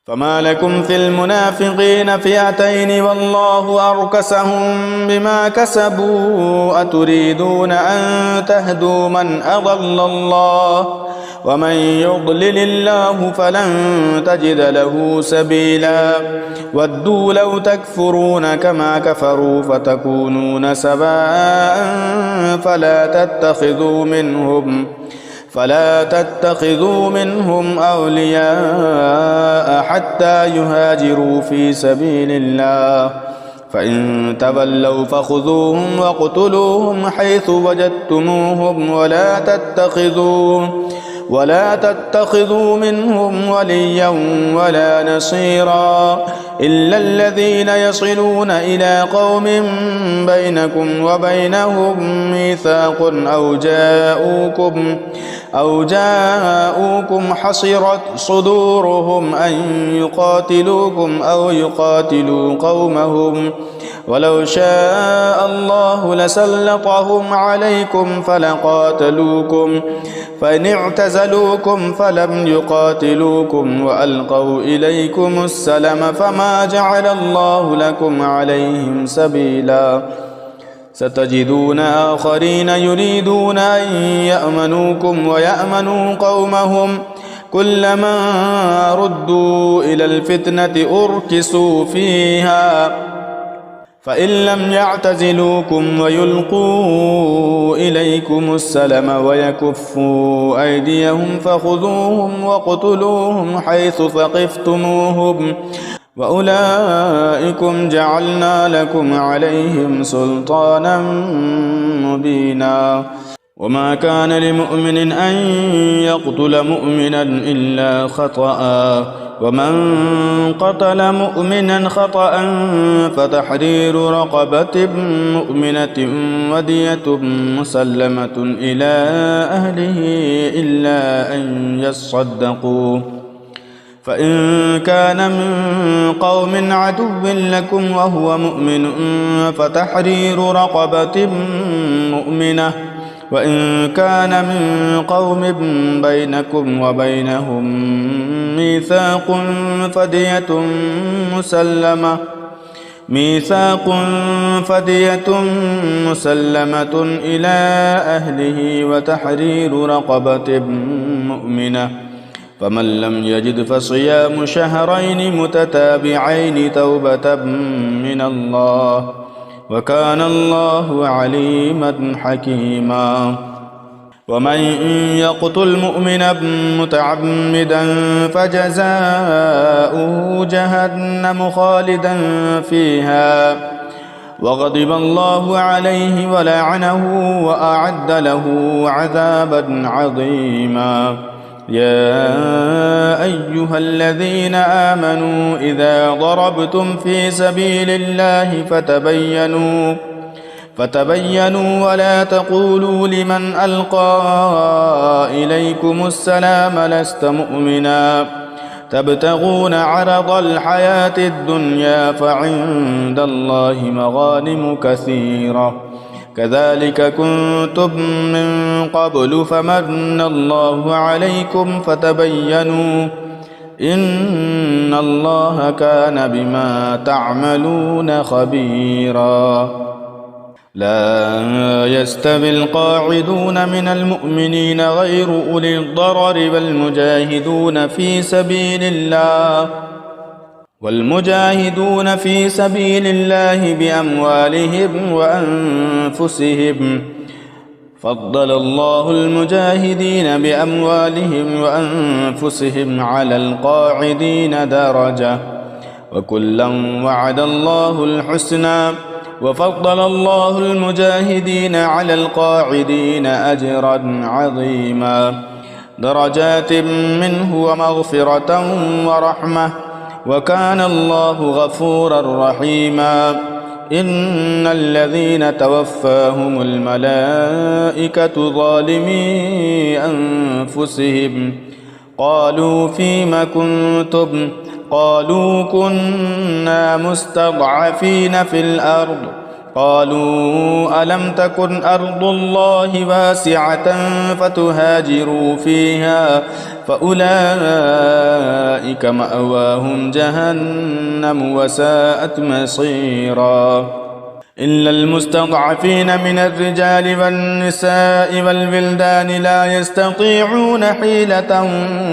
فما لكم في المنافقين فئتين والله أركسهم بما كسبوا أتريدون أن تهدوا من أضل الله ومن يضلل الله فلن تجد له سبيلا ودوا لو تكفرون كما كفروا فتكونون سواء فلا تتخذوا منهم أولياء حتى يهاجروا في سبيل الله فإن تولوا فخذوهم واقتلوهم حيث وجدتموهم ولا تتخذوا منهم وليا ولا نصيرا إلا الذين يصلون إلى قوم بينكم وبينهم ميثاق أو جاءوكم حصرت صدورهم أن يقاتلوكم أو يقاتلوا قومهم ولو شاء الله لسلطهم عليكم فلقاتلوكم فإن اعتزلوكم فلم يقاتلوكم وألقوا إليكم السلم فما جعل الله لكم عليهم سبيلا ستجدون آخرين يريدون أن يأمنوكم ويأمنوا قومهم كلما ردوا إلى الفتنة أركسوا فيها فإن لم يعتزلوكم ويلقوا إليكم السلم ويكفوا أيديهم فخذوهم واقتلوهم حيث ثقفتموهم وأولئكم جعلنا لكم عليهم سلطانا مبينا وما كان لمؤمن أن يقتل مؤمنا إلا خطأ ومن قتل مؤمنا خطأ فتحرير رقبة مؤمنة ودية مسلمة إلى أهله إلا أن يصدقوا فإن كان من قوم عدو لكم وهو مؤمن فتحرير رقبة مؤمنة وإن كان من قوم بينكم وبينهم ميثاق فدية مسلمة إلى أهله وتحرير رقبة مؤمنة فمن لم يجد فصيام شهرين متتابعين توبة من الله وكان الله عليما حكيما ومن يقتل مؤمنا متعمدا فجزاؤه جهنم خالدا فيها وغضب الله عليه ولعنه وأعد له عذابا عظيما يا أيها الذين آمنوا إذا ضربتم في سبيل الله فتبينوا ولا تقولوا لمن ألقى إليكم السلام لست مؤمنا تبتغون عرض الحياة الدنيا فعند الله مغانم كثيرة كذلك كنتم من قبل فمن الله عليكم فتبينوا إن الله كان بما تعملون خبيرا لا يستوي القاعدون من المؤمنين غير أولي الضرر والمجاهدون في سبيل الله بأموالهم وأنفسهم فضل الله المجاهدين بأموالهم وأنفسهم على القاعدين درجة وكلا وعد الله الحسنى وفضل الله المجاهدين على القاعدين أجرا عظيما درجات منه ومغفرة ورحمة وكان الله غفورا رحيما إن الذين توفاهم الملائكة ظالمي أنفسهم قالوا فيم كنتم قالوا كنا مستضعفين في الأرض قالوا ألم تكن أرض الله واسعة فتهاجروا فيها فأولئك مأواهم جهنم وساءت مصيرا إلا المستضعفين من الرجال والنساء والولدان لا يستطيعون حيلة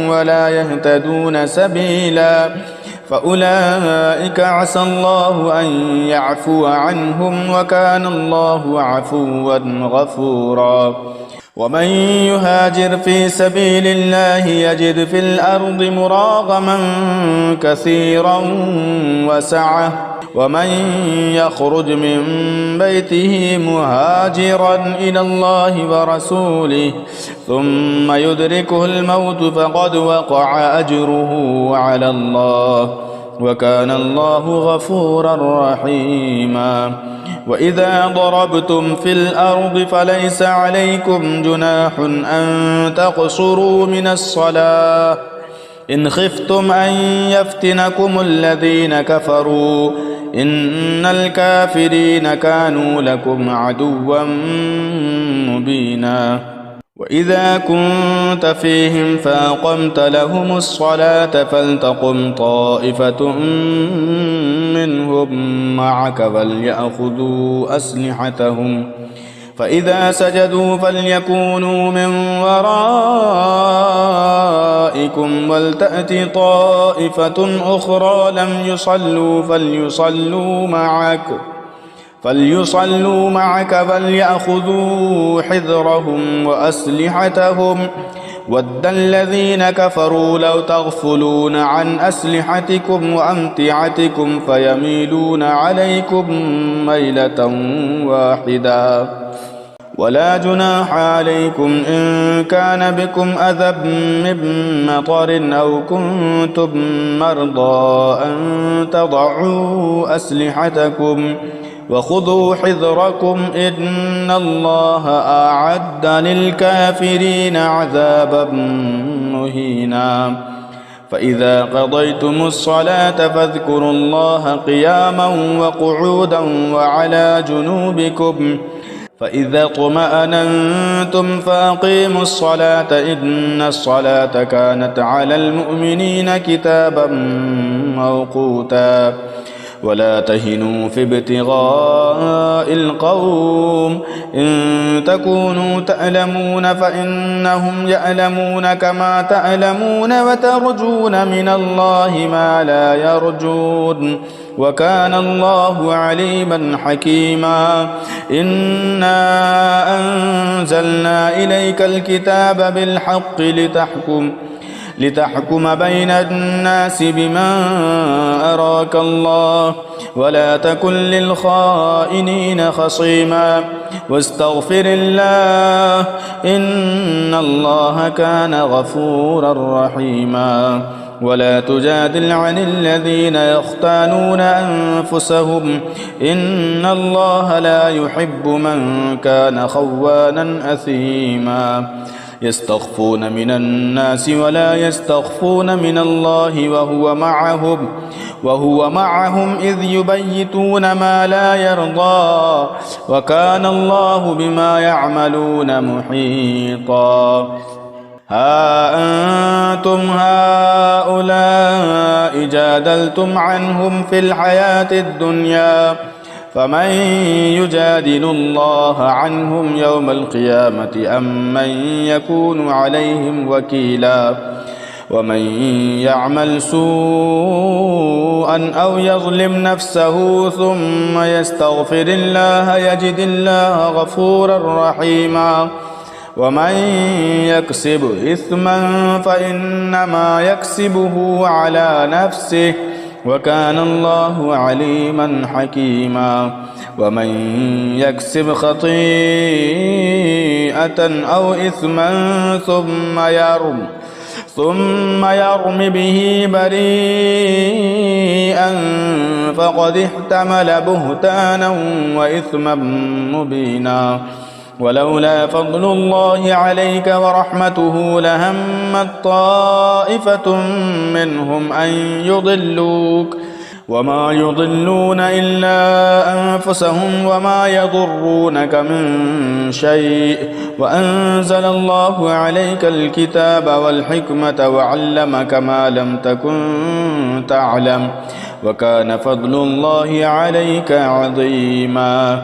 ولا يهتدون سبيلا فأولئك عسى الله أن يعفو عنهم وكان الله عفوا غفورا ومن يهاجر في سبيل الله يجد في الأرض مراغما كثيرا وسعة ومن يخرج من بيته مهاجرا إلى الله ورسوله ثم يدركه الموت فقد وقع أجره على الله وكان الله غفورا رحيما وإذا ضربتم في الأرض فليس عليكم جناح أن تقصروا من الصلاة إن خفتم أن يفتنكم الذين كفروا إن الكافرين كانوا لكم عدوا مبينا وإذا كنت فيهم فأقمت لهم الصلاة فلتقم طائفة منهم معك فليأخذوا أسلحتهم فإذا سجدوا فليكونوا من ورائكم ولتأت طائفة أخرى لم يصلوا فليصلوا معك فليأخذوا حذرهم وأسلحتهم ود الذين كفروا لو تغفلون عن أسلحتكم وأمتعتكم فيميلون عليكم ميلة واحدة ولا جناح عليكم إن كان بكم أذى من مطر أو كنتم مرضى أن تضعوا أسلحتكم وخذوا حذركم إن الله أعد للكافرين عذابا مهينا فإذا قضيتم الصلاة فاذكروا الله قياما وقعودا وعلى جنوبكم فإذا اطمأننتم فأقيموا الصلاة إن الصلاة كانت على المؤمنين كتابا موقوتا ولا تهنوا في ابتغاء القوم إن تكونوا تألمون فإنهم يألمون كما تألمون وترجون من الله ما لا يرجون وكان الله عليما حكيما إنا أنزلنا إليك الكتاب بالحق لتحكم بين الناس بما أراك الله ولا تكن للخائنين خصيما واستغفر الله إن الله كان غفورا رحيما ولا تجادل عن الذين يختانون أنفسهم إن الله لا يحب من كان خوانا أثيما يستخفون من الناس ولا يستخفون من الله وهو معهم إذ يبيتون ما لا يرضى وكان الله بما يعملون محيطا ها أنتم هؤلاء جادلتم عنهم في الحياة الدنيا فمن يجادل الله عنهم يوم القيامة أم من يكون عليهم وكيلا ومن يعمل سوءا أو يظلم نفسه ثم يستغفر الله يجد الله غفورا رحيما ومن يكسب إثما فإنما يكسبه على نفسه وكان الله عليما حكيما ومن يكسب خطيئة أو إثما ثم يرم به بريئا فقد احتمل بهتانا وإثما مبينا ولولا فضل الله عليك ورحمته لهمت طائفة منهم أن يضلوك وما يضلون إلا أنفسهم وما يضرونك من شيء وأنزل الله عليك الكتاب والحكمة وعلمك ما لم تكن تعلم وكان فضل الله عليك عظيما.